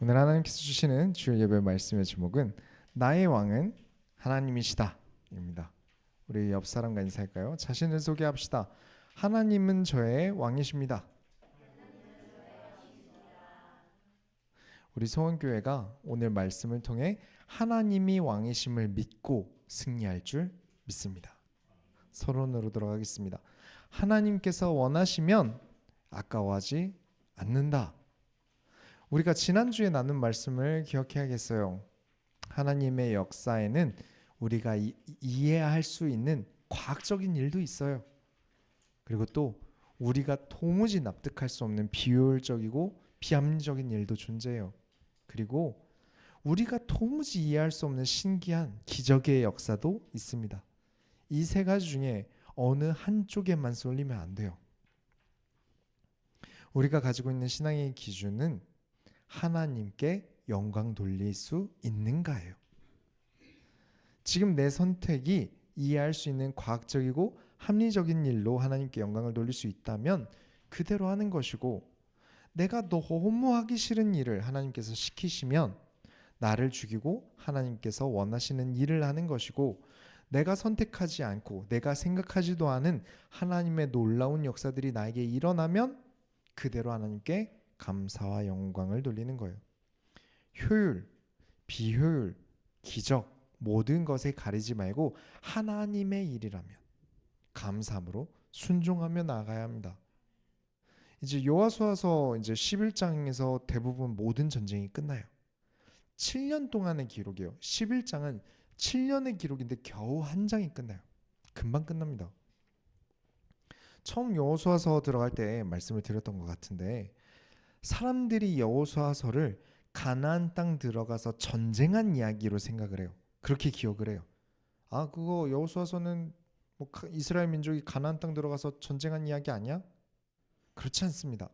오늘 하나님께서 주시는 주일 예배 말씀의 제목은 나의 왕은 하나님이시다 입니다. 우리 옆 사람과 인사할까요? 자신을 소개합시다. 하나님은 저의 왕이십니다. 우리 소원교회가 오늘 말씀을 통해 하나님이 왕이심을 믿고 승리할 줄 믿습니다. 서론으로 들어가겠습니다. 하나님께서 원하시면 아까워하지 않는다. 우리가 지난주에 나눈 말씀을 기억해야겠어요. 하나님의 역사에는 우리가 이해할 수 있는 과학적인 일도 있어요. 그리고 또 우리가 도무지 납득할 수 없는 비효율적이고 비합리적인 일도 존재해요. 그리고 우리가 도무지 이해할 수 없는 신기한 기적의 역사도 있습니다. 이 세 가지 중에 어느 한쪽에만 쏠리면 안 돼요. 우리가 가지고 있는 신앙의 기준은 하나님께 영광 돌릴 수 있는가예요. 지금 내 선택이 이해할 수 있는 과학적이고 합리적인 일로 하나님께 영광을 돌릴 수 있다면 그대로 하는 것이고, 내가 너무 하기 싫은 일을 하나님께서 시키시면 나를 죽이고 하나님께서 원하시는 일을 하는 것이고, 내가 선택하지 않고 내가 생각하지도 않은 하나님의 놀라운 역사들이 나에게 일어나면 그대로 하나님께 감사와 영광을 돌리는 거예요. 효율, 비효율, 기적 모든 것에 가리지 말고 하나님의 일이라면 감사함으로 순종하며 나아가야 합니다. 이제 여호수아서 이제 11장에서 대부분 모든 전쟁이 끝나요. 7년 동안의 기록이에요. 11장은 7년의 기록인데 겨우 한 장이 끝나요. 금방 끝납니다. 처음 여호수아서 들어갈 때 말씀을 드렸던 것 같은데, 사람들이 여호수아서를 가나안 땅 들어가서 전쟁한 이야기로 생각을 해요. 그렇게 기억을 해요. 아, 그거 여호수아서는 뭐 이스라엘 민족이 가나안 땅 들어가서 전쟁한 이야기 아니야? 그렇지 않습니다.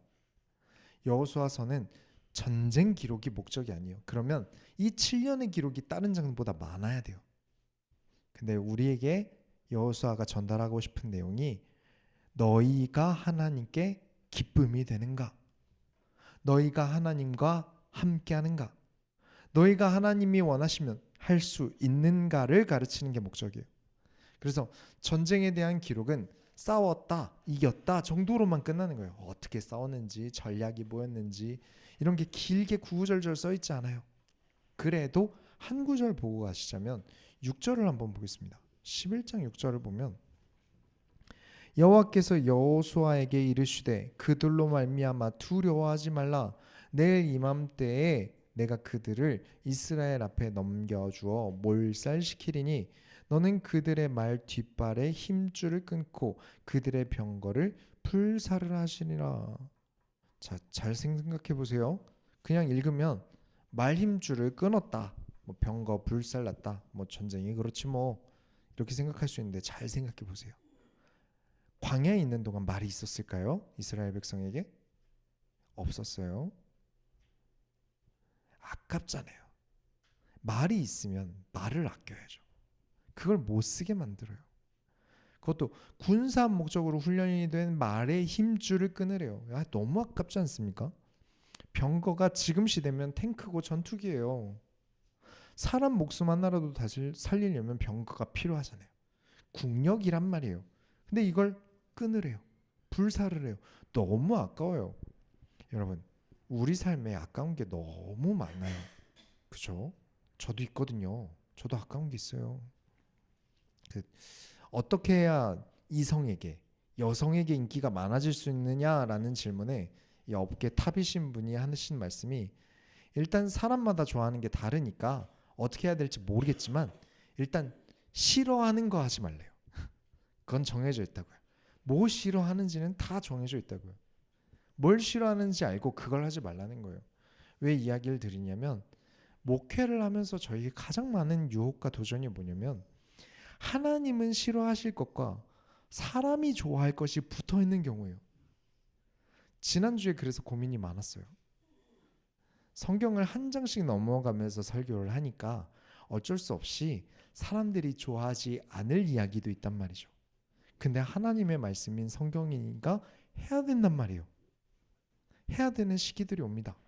여호수아서는 전쟁 기록이 목적이 아니에요. 그러면 이 7년의 기록이 다른 장보다 많아야 돼요. 근데 우리에게 여호수아가 전달하고 싶은 내용이, 너희가 하나님께 기쁨이 되는가? 너희가 하나님과 함께하는가? 너희가 하나님이 원하시면 할 수 있는가를 가르치는 게 목적이에요. 그래서 전쟁에 대한 기록은 싸웠다, 이겼다 정도로만 끝나는 거예요. 어떻게 싸웠는지, 전략이 뭐였는지 이런 게 길게 구구절절 써 있지 않아요. 그래도 한 구절 보고 가시자면 6절을 한번 보겠습니다. 11장 6절을 보면, 여호와께서 여호수아에게 이르시되 그들로 말미암아 두려워하지 말라. 내일 이맘때에 내가 그들을 이스라엘 앞에 넘겨주어 몰살시키리니 너는 그들의 말 뒷발에 힘줄을 끊고 그들의 병거를 불살을 하시리라. 자, 잘 생각해 보세요. 그냥 읽으면 말 힘줄을 끊었다, 뭐 병거 불살났다, 뭐 전쟁이 그렇지 뭐, 이렇게 생각할 수 있는데 잘 생각해 보세요. 광야에 있는 동안 말이 있었을까요? 이스라엘 백성에게? 없었어요. 아깝잖아요. 말이 있으면 말을 아껴야죠. 그걸 못 쓰게 만들어요. 그것도 군사 목적으로 훈련이 된 말의 힘줄을 끊으래요. 야, 너무 아깝지 않습니까? 병거가 지금 시대면 탱크고 전투기예요. 사람 목숨 하나라도 다시 살리려면 병거가 필요하잖아요. 국력이란 말이에요. 근데 이걸 끊으래요. 불사를 해요. 너무 아까워요. 여러분, 우리 삶에 아까운 게 너무 많아요. 그죠? 저도 있거든요. 저도 아까운 게 있어요. 어떻게 해야 이성에게, 여성에게 인기가 많아질 수 있느냐라는 질문에 이 업계 탑이신 분이 하신 말씀이, 일단 사람마다 좋아하는 게 다르니까 어떻게 해야 될지 모르겠지만 일단 싫어하는 거 하지 말래요. 그건 정해져 있다고요. 뭐 싫어하는지는 다 정해져 있다고요. 뭘 싫어하는지 알고 그걸 하지 말라는 거예요. 왜 이야기를 드리냐면, 목회를 하면서 저에게 가장 많은 유혹과 도전이 뭐냐면, 하나님은 싫어하실 것과 사람이 좋아할 것이 붙어 있는 경우예요. 지난주에 그래서 고민이 많았어요. 성경을 한 장씩 넘어가면서 설교를 하니까 어쩔 수 없이 사람들이 좋아하지 않을 이야기도 있단 말이죠. 근데 하나님의 말씀인 성경이니까 해야 된단 말이에요. 해야 되는 시기들이 옵니다.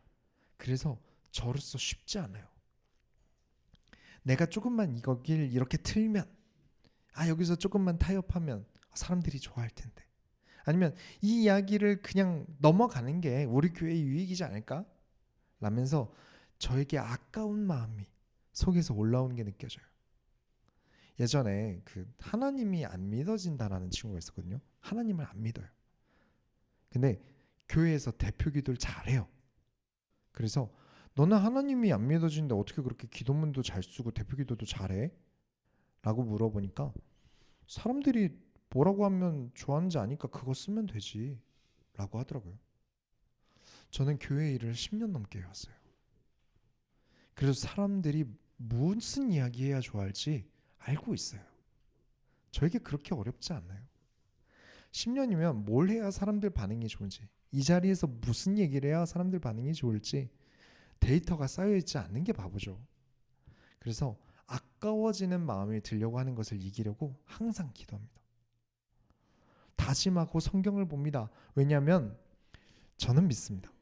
그래서 저로서 쉽지 않아요. 내가 조금만 이거길 이렇게 틀면, 여기서 조금만 타협하면 사람들이 좋아할 텐데, 아니면 이 이야기를 그냥 넘어가는 게 우리 교회의 유익이지 않을까? 라면서 저에게 아까운 마음이 속에서 올라오는 게 느껴져요. 예전에 하나님이 안 믿어진다라는 친구가 있었거든요. 하나님을 안 믿어요. 근데 교회에서 대표 기도를 잘해요. 그래서 너는 하나님이 안 믿어지는데 어떻게 그렇게 기도문도 잘 쓰고 대표 기도도 잘해? 라고 물어보니까 사람들이 뭐라고 하면 좋아하는지 아니까 그거 쓰면 되지 라고 하더라고요. 저는 교회 일을 10년 넘게 해왔어요. 그래서 사람들이 무슨 이야기 해야 좋아할지 알고 있어요. 저에게 그렇게 어렵지 않아요. 10년이면 뭘 해야 사람들 반응이 좋은지, 이 자리에서 무슨 얘기를 해야 사람들 반응이 좋을지 데이터가 쌓여있지 않는 게 바보죠. 그래서 아까워지는 마음이 들려고 하는 것을 이기려고 항상 기도합니다. 다짐하고 성경을 봅니다. 왜냐하면 저는 믿습니다.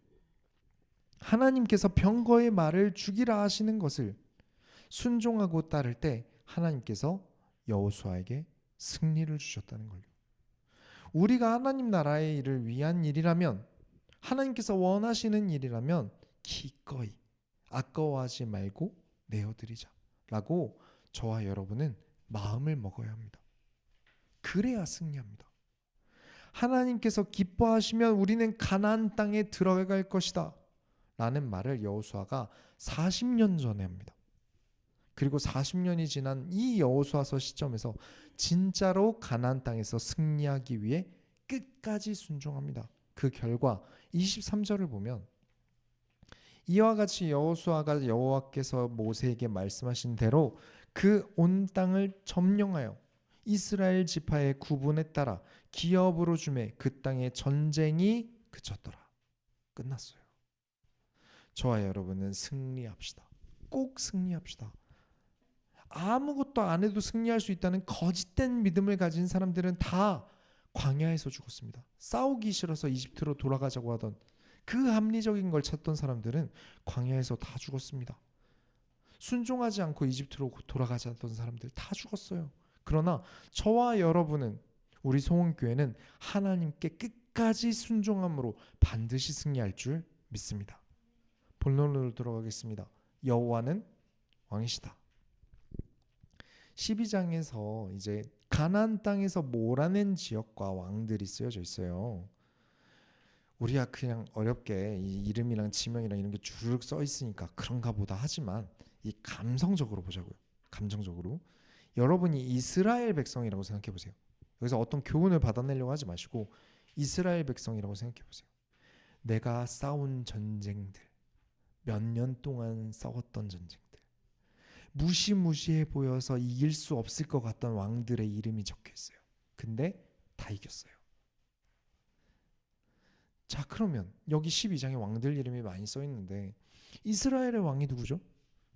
하나님께서 병거의 말을 죽이라 하시는 것을 순종하고 따를 때 하나님께서 여호수아에게 승리를 주셨다는 걸요. 우리가 하나님 나라의 일을 위한 일이라면, 하나님께서 원하시는 일이라면 기꺼이 아까워하지 말고 내어드리자 라고 저와 여러분은 마음을 먹어야 합니다. 그래야 승리합니다. 하나님께서 기뻐하시면 우리는 가나안 땅에 들어갈 것이다 라는 말을 여호수아가 40년 전에 합니다. 그리고 40년이 지난 이 여호수아서 시점에서 진짜로 가나안 땅에서 승리하기 위해 끝까지 순종합니다. 그 결과 23절을 보면 이와 같이 여호수아가 여호와께서 모세에게 말씀하신 대로 그 온 땅을 점령하여 이스라엘 지파의 구분에 따라 기업으로 주매 그 땅의 전쟁이 그쳤더라. 끝났어요. 저와 여러분은 승리합시다. 꼭 승리합시다. 아무것도 안 해도 승리할 수 있다는 거짓된 믿음을 가진 사람들은 다 광야에서 죽었습니다. 싸우기 싫어서 이집트로 돌아가자고 하던 그 합리적인 걸 찾던 사람들은 광야에서 다 죽었습니다. 순종하지 않고 이집트로 돌아가자던 사람들 다 죽었어요. 그러나 저와 여러분은, 우리 소원교회는 하나님께 끝까지 순종함으로 반드시 승리할 줄 믿습니다. 본론으로 들어가겠습니다. 여호와는 왕이시다. 12장에서 이제 가나안 땅에서 몰아낸 지역과 왕들이 쓰여져 있어요. 우리가 그냥 어렵게 이 이름이랑 지명이랑 이런 게 주르륵 써 있으니까 그런가 보다 하지만 이 감성적으로 보자고요. 감정적으로. 여러분이 이스라엘 백성이라고 생각해 보세요. 여기서 어떤 교훈을 받아내려고 하지 마시고 이스라엘 백성이라고 생각해 보세요. 내가 싸운 전쟁들, 몇 년 동안 싸웠던 전쟁들, 무시무시해 보여서 이길 수 없을 것 같던 왕들의 이름이 적혀 있어요. 근데 다 이겼어요. 자, 그러면 여기 12장에 왕들 이름이 많이 써 있는데 이스라엘의 왕이 누구죠?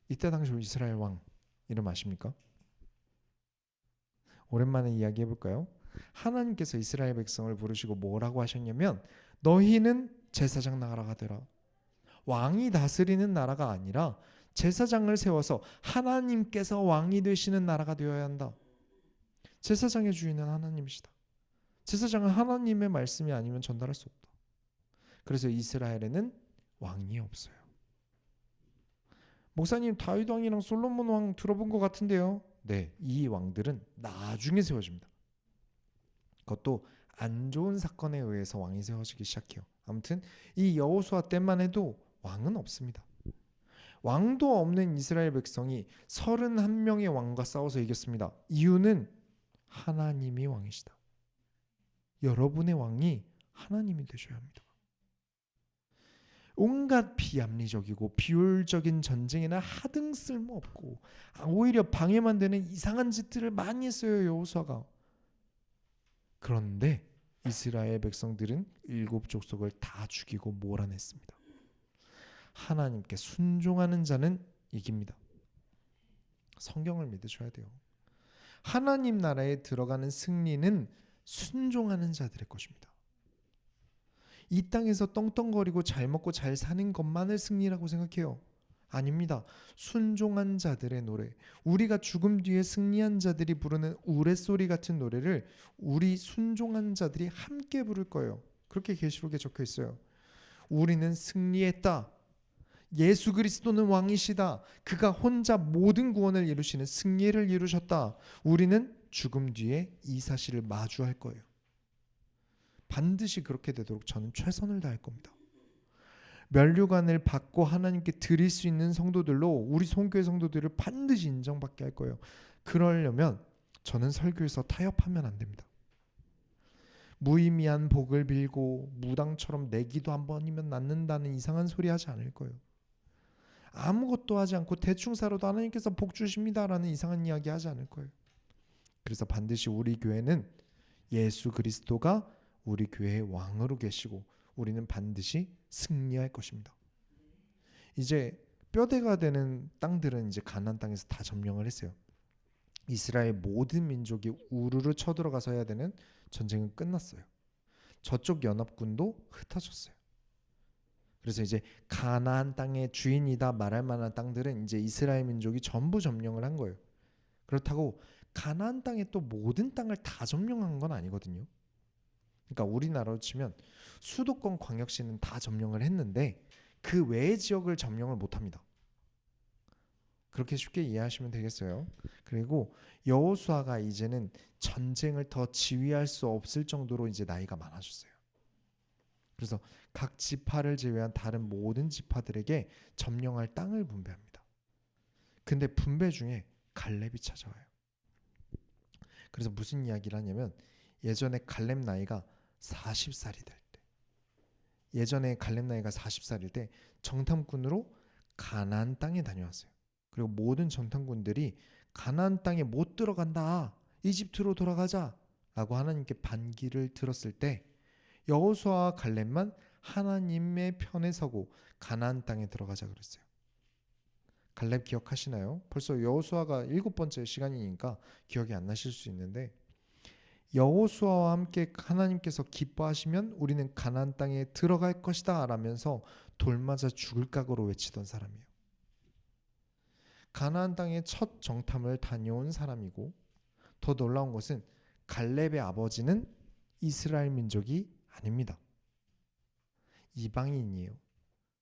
이때 당시 이스라엘 왕 이름 아십니까? 오랜만에 이야기해 볼까요? 하나님께서 이스라엘 백성을 부르시고 뭐라고 하셨냐면 너희는 제사장 나라가 되라. 왕이 다스리는 나라가 아니라 제사장을 세워서 하나님께서 왕이 되시는 나라가 되어야 한다. 제사장의 주인은 하나님이시다. 제사장은 하나님의 말씀이 아니면 전달할 수 없다. 그래서 이스라엘에는 왕이 없어요. 목사님, 다윗 왕이랑 솔로몬 왕 들어본 것 같은데요. 네, 이 왕들은 나중에 세워집니다. 그것도 안 좋은 사건에 의해서 왕이 세워지기 시작해요. 아무튼 이 여호수아 때만 해도 왕은 없습니다. 왕도 없는 이스라엘 백성이 31명의 왕과 싸워서 이겼습니다. 이유는 하나님이 왕이시다. 여러분의 왕이 하나님이 되셔야 합니다. 온갖 비합리적이고 비효율적인 전쟁에는 하등 쓸모없고 오히려 방해만 되는 이상한 짓들을 많이 했어요, 여호수아가. 그런데 이스라엘 백성들은 7족속을 다 죽이고 몰아냈습니다. 하나님께 순종하는 자는 이깁니다. 성경을 믿으셔야 돼요. 하나님 나라에 들어가는 승리는 순종하는 자들의 것입니다. 이 땅에서 떵떵거리고 잘 먹고 잘 사는 것만을 승리라고 생각해요. 아닙니다. 순종한 자들의 노래, 우리가 죽음 뒤에 승리한 자들이 부르는 우레소리 같은 노래를 우리 순종한 자들이 함께 부를 거예요. 그렇게 계시록에 적혀 있어요. 우리는 승리했다. 예수 그리스도는 왕이시다. 그가 혼자 모든 구원을 이루시는 승리를 이루셨다. 우리는 죽음 뒤에 이 사실을 마주할 거예요. 반드시 그렇게 되도록 저는 최선을 다할 겁니다. 면류관을 받고 하나님께 드릴 수 있는 성도들로 우리 선교회 성도들을 반드시 인정받게 할 거예요. 그러려면 저는 설교에서 타협하면 안 됩니다. 무의미한 복을 빌고 무당처럼 내 기도 한 번이면 낫는다는 이상한 소리 하지 않을 거예요. 아무것도 하지 않고 대충 살아도 하나님께서 복 주십니다라는 이상한 이야기 하지 않을 거예요. 그래서 반드시 우리 교회는 예수 그리스도가 우리 교회의 왕으로 계시고 우리는 반드시 승리할 것입니다. 이제 뼈대가 되는 땅들은 이제 가나안 땅에서 다 점령을 했어요. 이스라엘 모든 민족이 우르르 쳐들어가서 해야 되는 전쟁은 끝났어요. 저쪽 연합군도 흩어졌어요. 그래서 이제 가나안 땅의 주인이다 말할 만한 땅들은 이제 이스라엘 민족이 전부 점령을 한 거예요. 그렇다고 가나안 땅의 또 모든 땅을 다 점령한 건 아니거든요. 그러니까 우리나라로 치면 수도권 광역시는 다 점령을 했는데 그 외의 지역을 점령을 못합니다. 그렇게 쉽게 이해하시면 되겠어요. 그리고 여호수아가 이제는 전쟁을 더 지휘할 수 없을 정도로 이제 나이가 많아졌어요. 그래서 각 지파를 제외한 다른 모든 지파들에게 점령할 땅을 분배합니다. 근데 분배 중에 갈렙이 찾아와요. 그래서 무슨 이야기를 하냐면 예전에 갈렙 나이가 40살이 될 때, 예전에 갈렙 나이가 40살일 때 정탐꾼으로 가나안 땅에 다녀왔어요. 그리고 모든 정탐꾼들이 가나안 땅에 못 들어간다, 이집트로 돌아가자 라고 하나님께 반기를 들었을 때 여호수아와 갈렙만 하나님의 편에 서고 가나안 땅에 들어가자 그랬어요. 갈렙 기억하시나요? 벌써 여호수아가 7번째 시간이니까 기억이 안 나실 수 있는데 여호수아와 함께 하나님께서 기뻐하시면 우리는 가나안 땅에 들어갈 것이다 라면서 돌 맞아 죽을 각오로 외치던 사람이에요. 가나안 땅의 첫 정탐을 다녀온 사람이고 더 놀라운 것은 갈렙의 아버지는 이스라엘 민족이 아닙니다. 이방인이에요.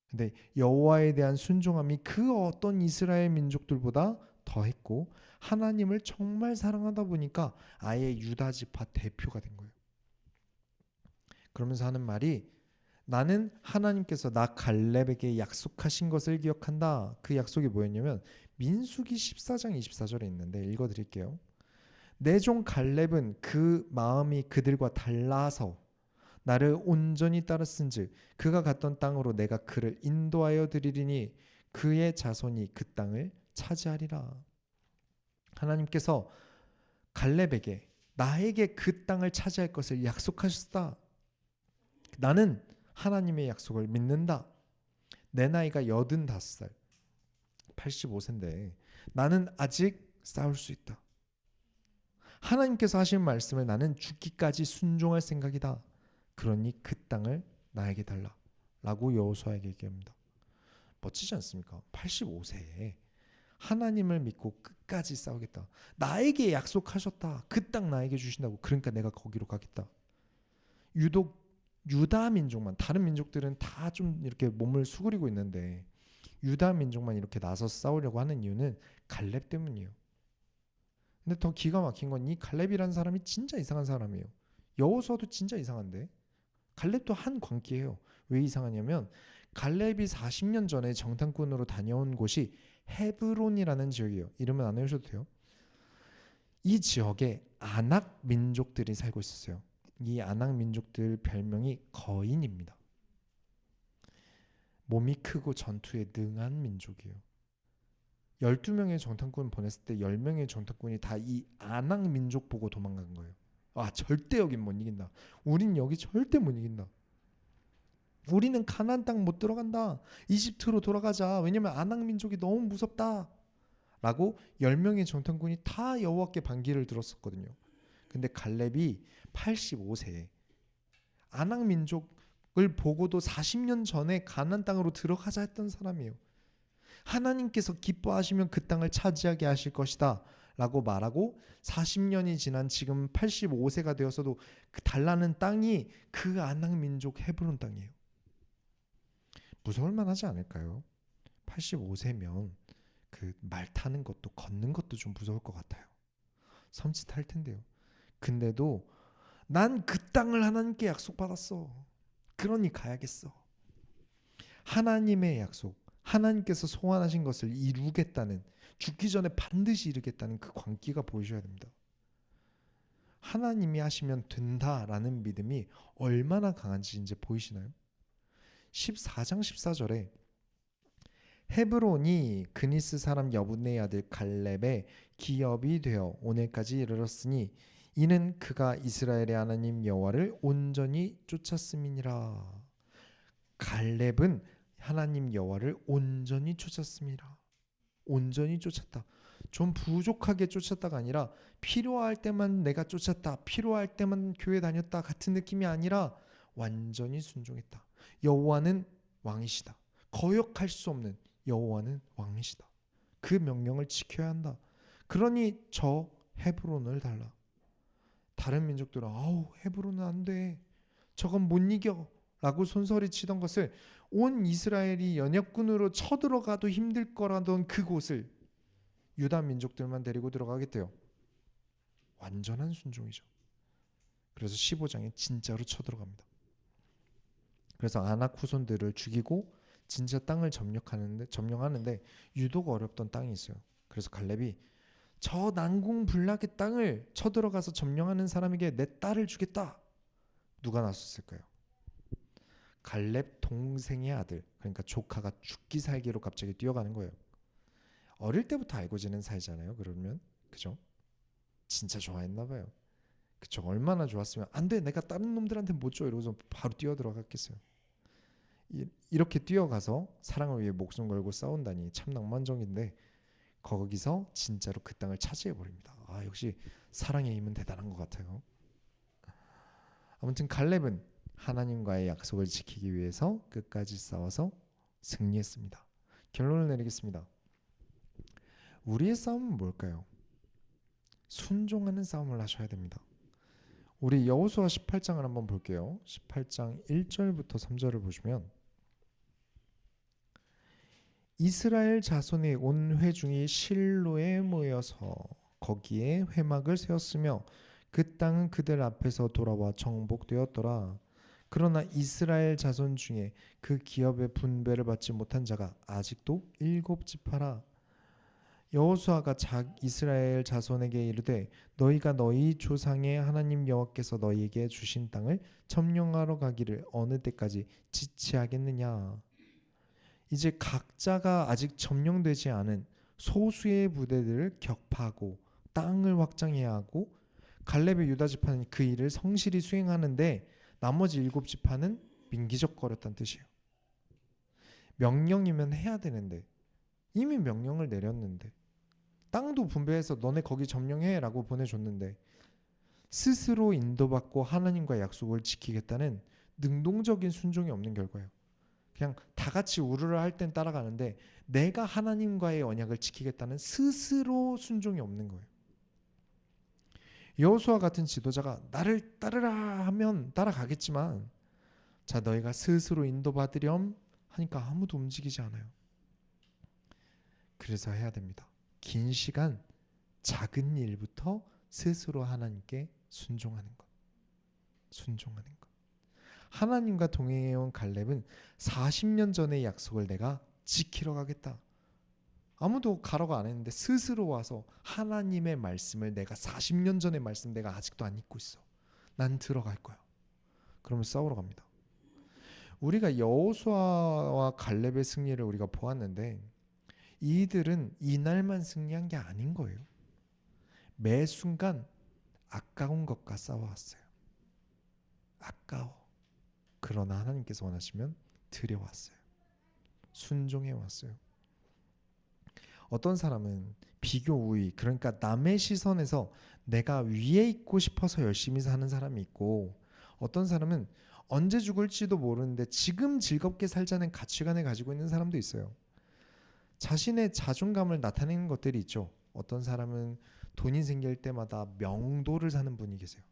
근데 여호와에 대한 순종함이 그 어떤 이스라엘 민족들보다 더했고 하나님을 정말 사랑하다 보니까 아예 유다 지파 대표가 된 거예요. 그러면서 하는 말이 나는 하나님께서 나 갈렙에게 약속하신 것을 기억한다. 그 약속이 뭐였냐면 민수기 14장 24절에 있는데 읽어드릴게요. 내 종 갈렙은 그 마음이 그들과 달라서 나를 온전히 따랐은즉 그가 갔던 땅으로 내가 그를 인도하여 드리리니 그의 자손이 그 땅을 차지하리라. 하나님께서 갈렙에게 나에게 그 땅을 차지할 것을 약속하셨다. 나는 하나님의 약속을 믿는다. 내 나이가 85살, 85세인데 나는 아직 싸울 수 있다. 하나님께서 하신 말씀을 나는 죽기까지 순종할 생각이다. 그러니 그 땅을 나에게 달라 라고 여호수아에게 얘기합니다. 멋지지 않습니까? 85세에 하나님을 믿고 끝까지 싸우겠다. 나에게 약속하셨다. 그 땅 나에게 주신다고. 그러니까 내가 거기로 가겠다. 유독 유다 민족만, 다른 민족들은 다 좀 이렇게 몸을 수그리고 있는데 유다 민족만 이렇게 나서서 싸우려고 하는 이유는 갈렙 때문이에요. 근데 더 기가 막힌 건 이 갈렙이라는 사람이 진짜 이상한 사람이에요. 여호수아도 진짜 이상한데 갈렙도 한 광기예요. 왜 이상하냐면 갈렙이 40년 전에 정탐꾼으로 다녀온 곳이 헤브론이라는 지역이에요. 이름은 안 외우셔도 돼요. 이 지역에 아낙 민족들이 살고 있었어요. 이 아낙 민족들 별명이 거인입니다. 몸이 크고 전투에 능한 민족이에요. 12명의 정탐꾼 보냈을 때 10명의 정탐꾼이 다 이 아낙 민족 보고 도망간 거예요. 아, 절대 여긴 못 이긴다. 우린 여기 절대 못 이긴다. 우리는 가나안 땅 못 들어간다. 이집트로 돌아가자. 왜냐면 아낙 민족이 너무 무섭다. 라고 10명의 정탐꾼이 다 여호와께 반기를 들었었거든요. 근데 갈렙이 85세에 아낙 민족을 보고도 40년 전에 가나안 땅으로 들어가자 했던 사람이에요. 하나님께서 기뻐하시면 그 땅을 차지하게 하실 것이다 라고 말하고 40년이 지난 지금 85세가 되어서도 그 달라는 땅이 그 아낙 민족 헤브론 땅이에요. 무서울 만하지 않을까요? 85세면 그 말 타는 것도 걷는 것도 좀 무서울 것 같아요. 섬찟할 텐데요. 근데도 난 그 땅을 하나님께 약속받았어. 그러니 가야겠어. 하나님의 약속, 하나님께서 소원하신 것을 이루겠다는, 죽기 전에 반드시 이루겠다는 그 광기가 보이셔야 됩니다. 하나님이 하시면 된다라는 믿음이 얼마나 강한지 이제 보이시나요? 14장 14절에 헤브론이 그니스 사람 여분의 아들 갈렙의 기업이 되어 오늘까지 이르렀으니 이는 그가 이스라엘의 하나님 여호와를 온전히 쫓았음이니라. 갈렙은 하나님 여호와를 온전히 쫓았습니다. 온전히 쫓았다. 좀 부족하게 쫓았다가 아니라 필요할 때만 내가 쫓았다, 필요할 때만 교회 다녔다 같은 느낌이 아니라 완전히 순종했다. 여호와는 왕이시다. 거역할 수 없는 여호와는 왕이시다. 그 명령을 지켜야 한다. 그러니 저 헤브론을 달라. 다른 민족들은 아우 헤브론은 안 돼, 저건 못 이겨 라고 손소리치던 것을 온 이스라엘이 연합군으로 쳐들어가도 힘들 거라던 그곳을 유다 민족들만 데리고 들어가겠대요. 완전한 순종이죠. 그래서 15장에 진짜로 쳐들어갑니다. 그래서 아낙 후손들을 죽이고 진짜 땅을 점령하는데 유독 어렵던 땅이 있어요. 그래서 갈렙이 저 난공불락의 땅을 쳐들어가서 점령하는 사람에게 내 딸을 주겠다. 누가 나섰을까요? 갈렙 동생의 아들, 그러니까 조카가 죽기 살기로 갑자기 뛰어가는 거예요. 어릴 때부터 알고 지낸 사이잖아요. 그러면 그죠? 진짜 좋아했나 봐요. 그쵸? 얼마나 좋았으면 안 돼, 내가 다른 놈들한테 못 줘 이러고서 바로 뛰어 들어갔겠어요. 이렇게 뛰어가서 사랑을 위해 목숨 걸고 싸운다니 참 낭만적인데 거기서 진짜로 그 땅을 차지해 버립니다. 아, 역시 사랑의 힘은 대단한 것 같아요. 아무튼 갈렙은 하나님과의 약속을 지키기 위해서 끝까지 싸워서 승리했습니다. 결론을 내리겠습니다. 우리의 싸움은 뭘까요? 순종하는 싸움을 하셔야 됩니다. 우리 여호수아 18장을 한번 볼게요. 18장 1절부터 3절을 보시면 이스라엘 자손의 온 회중이 실로에 모여서 거기에 회막을 세웠으며 그 땅은 그들 앞에서 돌아와 정복되었더라. 그러나 이스라엘 자손 중에 그 기업의 분배를 받지 못한 자가 아직도 7지파라. 여호수아가 이스라엘 자손에게 이르되 너희가 너희 조상의 하나님 여호와께서 너희에게 주신 땅을 점령하러 가기를 어느 때까지 지체하겠느냐. 이제 각자가 아직 점령되지 않은 소수의 부대들을 격파하고 땅을 확장해야 하고 갈렙의 유다 지파는 그 일을 성실히 수행하는데 나머지 7지파는 민기적거렸다는 뜻이에요. 명령이면 해야 되는데 이미 명령을 내렸는데 땅도 분배해서 너네 거기 점령해 라고 보내줬는데 스스로 인도받고 하나님과 약속을 지키겠다는 능동적인 순종이 없는 결과예요. 그냥 다 같이 우르르 할 땐 따라가는데 내가 하나님과의 언약을 지키겠다는 스스로 순종이 없는 거예요. 여호수아 같은 지도자가 나를 따르라 하면 따라가겠지만 자 너희가 스스로 인도받으렴 하니까 아무도 움직이지 않아요. 그래서 해야 됩니다. 긴 시간 작은 일부터 스스로 하나님께 순종하는 것. 순종하는 것. 하나님과 동행해온 갈렙은 40년 전의 약속을 내가 지키러 가겠다. 아무도 가라고 안 했는데 스스로 와서 하나님의 말씀을 내가 40년 전의 말씀 내가 아직도 안 잊고 있어. 난 들어갈 거야. 그러면 싸우러 갑니다. 우리가 여호수아와 갈렙의 승리를 우리가 보았는데 이들은 이날만 승리한 게 아닌 거예요. 매 순간 아까운 것과 싸워왔어요. 아까워. 그러나 하나님께서 원하시면 드려왔어요. 순종해왔어요. 어떤 사람은 비교 우위, 그러니까 남의 시선에서 내가 위에 있고 싶어서 열심히 사는 사람이 있고 어떤 사람은 언제 죽을지도 모르는데 지금 즐겁게 살자는 가치관을 가지고 있는 사람도 있어요. 자신의 자존감을 나타내는 것들이 있죠. 어떤 사람은 돈이 생길 때마다 명도를 사는 분이 계세요.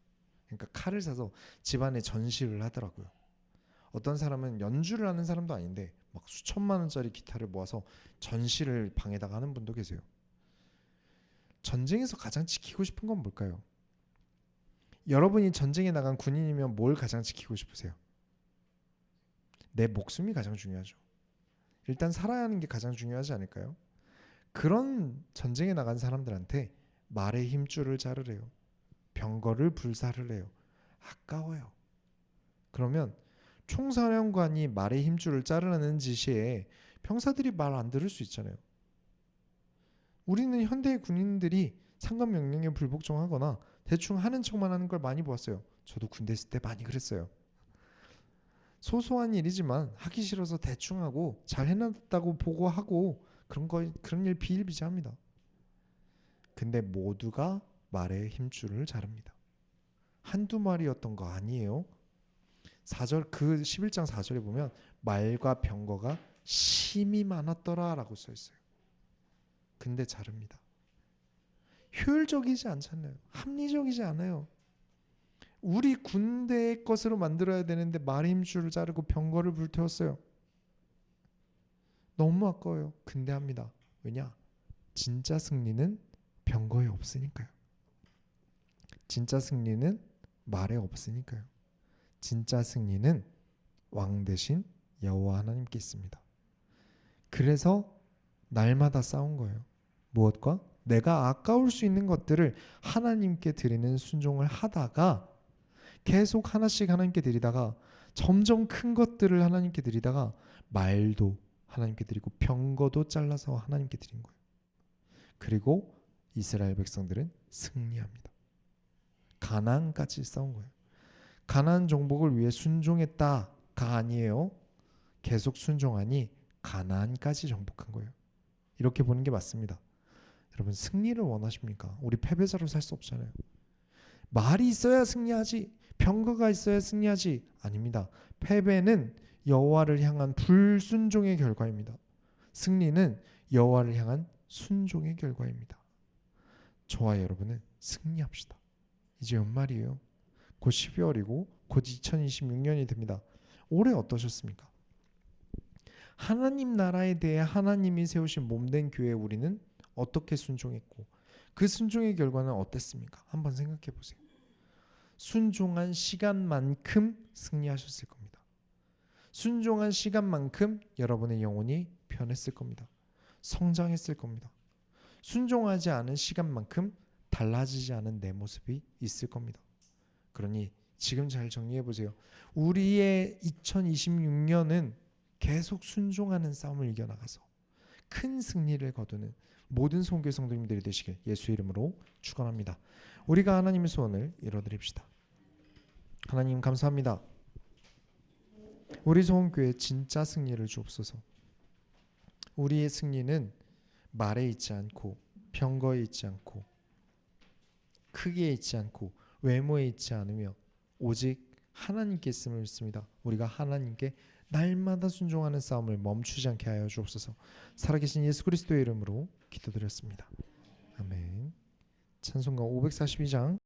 그러니까 칼을 사서 집안에 전시를 하더라고요. 어떤 사람은 연주를 하는 사람도 아닌데 막 수천만 원짜리 기타를 모아서 전시를 방에다가 하는 분도 계세요. 전쟁에서 가장 지키고 싶은 건 뭘까요? 여러분이 전쟁에 나간 군인이면 뭘 가장 지키고 싶으세요? 내 목숨이 가장 중요하죠. 일단 살아야 하는 게 가장 중요하지 않을까요? 그런 전쟁에 나간 사람들한테 말의 힘줄을 자르래요. 병거를 불사르래요. 아까워요. 그러면 총사령관이 말의 힘줄을 자르라는 지시에 병사들이 말 안 들을 수 있잖아요. 우리는 현대의 군인들이 상관 명령에 불복종하거나 대충 하는 척만 하는 걸 많이 보았어요. 저도 군대 있을 때 많이 그랬어요. 소소한 일이지만 하기 싫어서 대충 하고 잘 해놨다고 보고하고 그런 일 비일비재합니다. 근데 모두가 말의 힘줄을 자릅니다. 한두 마리였던 거 아니에요. 4절 그 11장 4절에 보면 말과 병거가 심이 많았더라라고 써 있어요. 근데 자릅니다. 효율적이지 않잖아요. 합리적이지 않아요. 우리 군대의 것으로 만들어야 되는데 말의 힘줄을 자르고 병거를 불태웠어요. 너무 아까워요. 근데 합니다. 왜냐? 진짜 승리는 병거에 없으니까요. 진짜 승리는 말에 없으니까요. 진짜 승리는 왕 대신 여호와 하나님께 있습니다. 그래서 날마다 싸운 거예요. 무엇과? 내가 아까울 수 있는 것들을 하나님께 드리는 순종을 하다가 계속 하나씩 하나님께 드리다가 점점 큰 것들을 하나님께 드리다가 말도 하나님께 드리고 병거도 잘라서 하나님께 드린 거예요. 그리고 이스라엘 백성들은 승리합니다. 가나안까지 싸운 거예요. 가나안 정복을 위해 순종했다가 아니에요. 계속 순종하니 가나안까지 정복한 거예요. 이렇게 보는 게 맞습니다. 여러분 승리를 원하십니까? 우리 패배자로 살 수 없잖아요. 말이 있어야 승리하지, 병거가 있어야 승리하지. 아닙니다. 패배는 여호와를 향한 불순종의 결과입니다. 승리는 여호와를 향한 순종의 결과입니다. 저와 여러분은 승리합시다. 이제 연말이에요. 곧 12월이고 곧 2026년이 됩니다. 올해 어떠셨습니까? 하나님 나라에 대해 하나님이 세우신 몸된 교회 우리는 어떻게 순종했고 그 순종의 결과는 어땠습니까? 한번 생각해 보세요. 순종한 시간만큼 승리하셨을 겁니다. 순종한 시간만큼 여러분의 영혼이 변했을 겁니다. 성장했을 겁니다. 순종하지 않은 시간만큼 달라지지 않은 내 모습이 있을 겁니다. 그러니 지금 잘 정리해 보세요. 우리의 2026년은 계속 순종하는 싸움을 이겨나가서 큰 승리를 거두는 모든 소원교회 성도님들이 되시길 예수의 이름으로 축원합니다. 우리가 하나님의 소원을 이뤄드립시다. 하나님 감사합니다. 우리 소원교회 진짜 승리를 주옵소서. 우리의 승리는 말에 있지 않고 병거에 있지 않고 크기에 있지 않고 외모에 있지 않으며 오직 하나님께 있음을 믿습니다. 우리가 하나님께 날마다 순종하는 싸움을 멈추지 않게 하여 주옵소서. 살아계신 예수 그리스도의 이름으로 기도드렸습니다. 아멘. 찬송가 542장